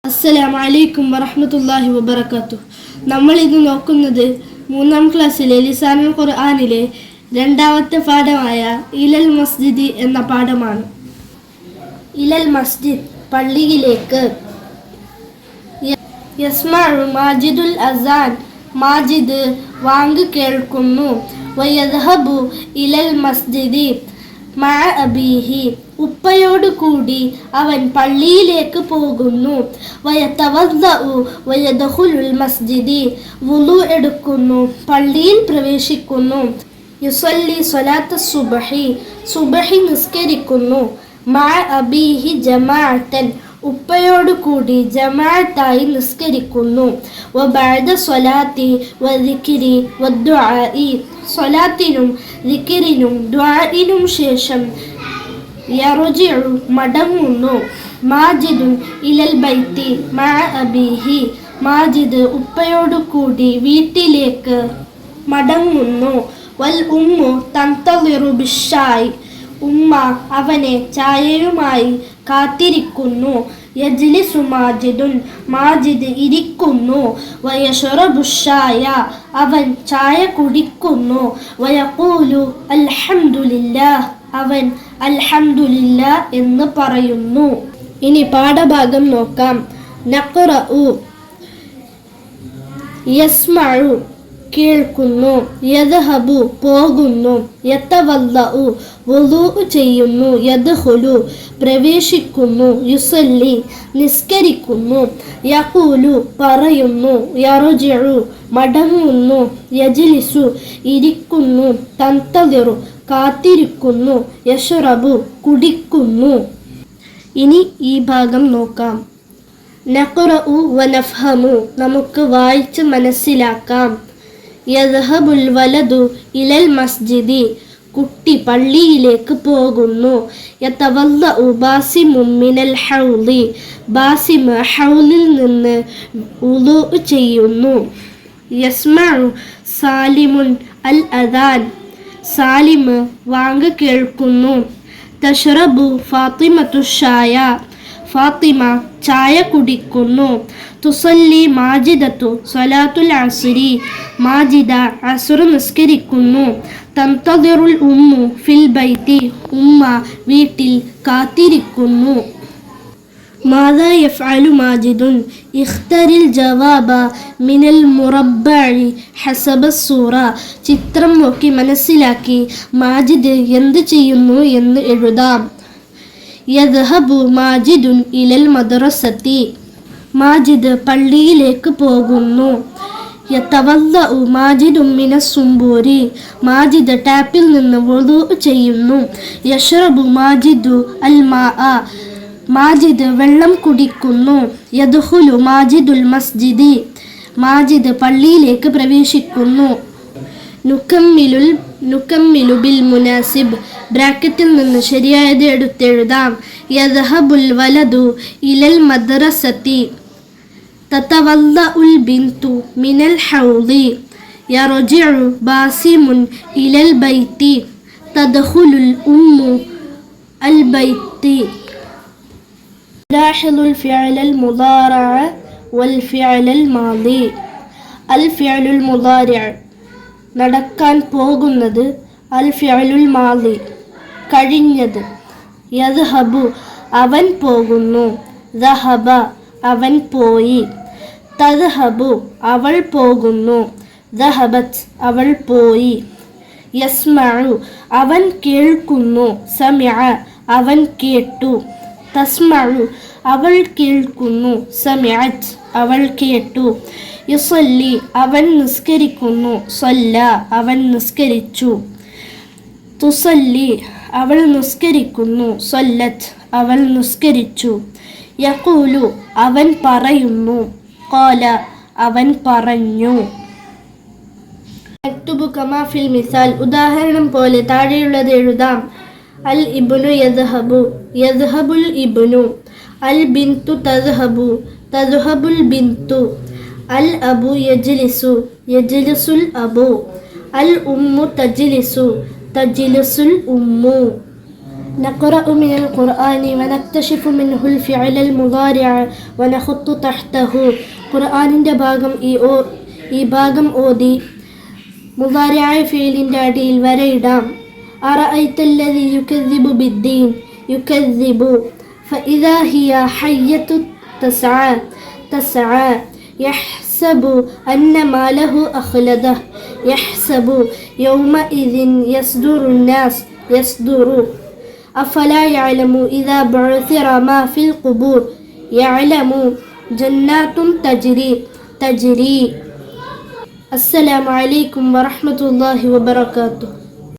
അസ്സലാമു അലൈക്കും വറഹ്മത്തുള്ളാഹി വബറകാതുഹു. നമ്മൾ ഇന്ന് നോക്കുന്നത് 3-ാം ക്ലാസ്സിലെ ലിസാനുൽ ഖുർആനിലെ രണ്ടാമത്തെ പാഠമായ ഇലൽ മസ്ജിദി എന്ന പാഠമാണ്. ഇലൽ മസ്ജിദ്, പള്ളിയിലേക്ക്. യസ്മഉ മാജിദുൽ അസാൻ, മാജിദ് വാങ്ക് കേൾക്കുന്നു. വയദ്ഹബു ഇലൽ മസ്ജിദി മഅ അബീഹി, ഉപ്പയോട് കൂടി അവൻ പള്ളിയിലേക്ക് പോകുന്നു. വയതവദ്ദഉ വയദ്ഖുലുൽ മസ്ജിദി, വുളു എടുക്കുന്നു, പള്ളിയിൽ പ്രവേശിക്കുന്നു. യുസല്ലി സ്വലാത്ത സുബ്ഹി, സുബ്ഹി നിസ്കരിക്കുന്നു. മഅ അബീഹി ജമാഅത്തൻ, ഉപ്പയോട് കൂടി ജമാഅത്തായി നിസ്കരിക്കുന്നു. വബഅദ സ്വലാത്തി വദിക്രി വദ്ദുആഇ, സ്വലാത്തിനും ദിക്റിനും ദുആഇനും ശേഷം യർജിഉ, മടങ്ങുന്നു. മാജിദുൻ ഇലൽ ബൈത്തി മഅ അബീഹി, മാജിദ് ഉപ്പയോട് കൂടി വീട്ടിലേക്ക് മടങ്ങുന്നു. വൽ ഉമ്മു തന്തളിറു ബിശ്ശായ്, ഉമ്മ അവനെ ചായയുമായി കാത്തിരിക്കുന്നു. യജ്ലിസു മാജിദുൻ, മാജിദ് ഇരിക്കുന്നു. വയശ്റബു ശ്ശായ, അവൻ ചായ കുടിക്കുന്നു. വയഖൂലു അൽഹംദുലില്ലാഹ്, അവൻ അൽഹംദുലില്ലാ എന്ന് പറയുന്നു. ഇനി പാഠഭാഗം നോക്കാം. നഖ്റഉ, യസ്മഉ കേൾക്കുന്നു. യദ്ഹബു പോകുന്നു. യതവല്ലഉ വുളൂ ചെയ്യുന്നു. യദ്ഖുലു പ്രവേശിക്കുന്നു. യുസല്ലി നിസ്കരിക്കുന്നു. യഖൂലു പറയുന്നു. യർജിഉ മടങ്ങുന്നു. യജ്ലിസു ഇരിക്കുന്നു. തന്തളിറു കാത്തിരിക്കുന്നു. യശ്റബു കുടിക്കുന്നു. ഇനി ഈ ഭാഗം നോക്കാം. നഖ്റഉ വനഫ്ഹമു, നമുക്ക് വായിച്ച് മനസ്സിലാക്കാം. യദ്ഹബുൽ വലദു ഇലൽ മസ്ജിദി, കുട്ടി പള്ളിയിലേക്ക് പോകുന്നു. യതവല്ലഉ ബാസിമു മിനൽ ഹൗളി, ബാസിം ഹൗലിൽ നിന്ന് വുളൂ ചെയ്യുന്നു. യസ്മഉ സാലിമുൻ അൽ അദാൻ, സാലിം വാങ്ക് കേൾക്കുന്നു. തശ്റബു ഫാത്തിമത്തു ഷായ, ഫാത്തിമ ചായ കുടിക്കുന്നു. തുസല്ലി മാജിദത്തു സ്വലാത്തുൽ അസ്രി, മാജിദ അസ്ർ നിസ്കരിക്കുന്നു. തന്തദിറുൽ ഉമ്മു ഫിൽ ബൈത്തി, ഉമ്മ വീട്ടിൽ കാത്തിരിക്കുന്നു. മാദാ യഫ്അലു മാജിദുൻ, ഇഖ്തരിൽ ജവാബ മിനൽ മുറബ്ബഇ ഹസബ സൂറ, ചിത്രം നോക്കി മനസ്സിലാക്കി മാജിദ് എന്ത് ചെയ്യുന്നു എന്ന് എഴുതാം. യദ്ഹബു മാജിദുൻ ഇലൽ മദ്റസതി, മാജിദ് പള്ളിയിലേക്ക് പോകുന്നു. യതവല്ലഉ മാജിദുൻ മിനസ് സുംബൂരി, മാജിദ് ടാപ്പിൽ നിന്ന് വുളൂ ചെയ്യുന്നു. യശ്റബു മാജിദു അൽ മാഅ, മാജിദ് വെള്ളം കുടിക്കുന്നു. യദ്ഖുലു മാജിദുൽ മസ്ജിദി, മാജിദ് പള്ളിയിലേക്ക് പ്രവേശിക്കുന്നു. നുകമ്മിലു ബിൽ മുനാസിബ്, ബ്രാക്കറ്റിൽ നിന്ന് ശരിയായത് എടുത്തെഴുതാം. യദ്ഹബുൽ വലദു ഇലൽ മദ്റസതി, തതവല്ലഉൽ ബിന്തു മിനൽ ഹൗളി. യർജിഉ ബാസിമുൻ ഇലൽ ബൈത്തി. തദ്ഖുലുൽ ഉമ്മു അൽ ബൈത്തി. ലാഹിളുൽ ഫിഅലൽ മുദാറഅ വൽ ഫിഅലൽ മാദി. അൽ ഫിഅലുൽ മുദാരിഅ, നടക്കാൻ പോകുന്നത്. അൽ ഫിഅലുൽ മാദി, കഴിഞ്ഞത്. യദ്ഹബു അവൻ പോകുന്നു. ദഹബ അവൻ പോയി. തദ്ഹബു അവൾ പോകുന്നു. ദഹബത് അവൾ പോയി. യസ്മഉ അവൻ കേൾക്കുന്നു. സമിഅ അവൻ കേട്ടു. തസ്മഉ അവൾ കേൾക്കുന്നു. സമിഅത് അവൾ കേട്ടു. യുസല്ലി അവൻ നിസ്കരിക്കുന്നു. സല്ല അവൻ നിസ്കരിച്ചു. തുസല്ലി അവൾ നിസ്കരിക്കുന്നു. സല്ലത്ത് അവൾ നിസ്കരിച്ചു. യഖൂലു അവൻ പറയുന്നു. ഖാല അവൻ പറഞ്ഞു. നക്തുബു കമാ ഫിൽ മിസാൽ, ഉദാഹരണം പോലെ താഴെയുള്ളത് എഴുതാം. അൽ ഇബ്നു യദ്ഹബു, യദ്ഹബുൽ ഇബ്നു. അൽ ബിന്തു തദ്ഹബു, തദ്ഹബുൽ ബിന്തു. അൽ അബു യജ്ലിസു, യജ്ലിസുൽ അബു. അൽ ഉമ്മു തജ്ലിസു, തജ്ലിസുൽ ഉമ്മു. نقرأ من القرآن ونكتشف منه الفعل المضارع ونخط تحته. ഖുർആനിൻ്റെ ഈ ഭാഗം ഓതി മുദാരിഅ ഫീലിൻ്റെ അടിയിൽ വരയിടാം. അറഅയ്ത الذي يكذب بالدين يكذب فإذا هي حية تسعى يحسب أن ماله أخلده يحسب يومئذ يصدر الناس يصدر أفلا يعلم إذا بعثر ما في القبور يعلم جنات تجري. السلام عليكم ورحمة الله وبركاته.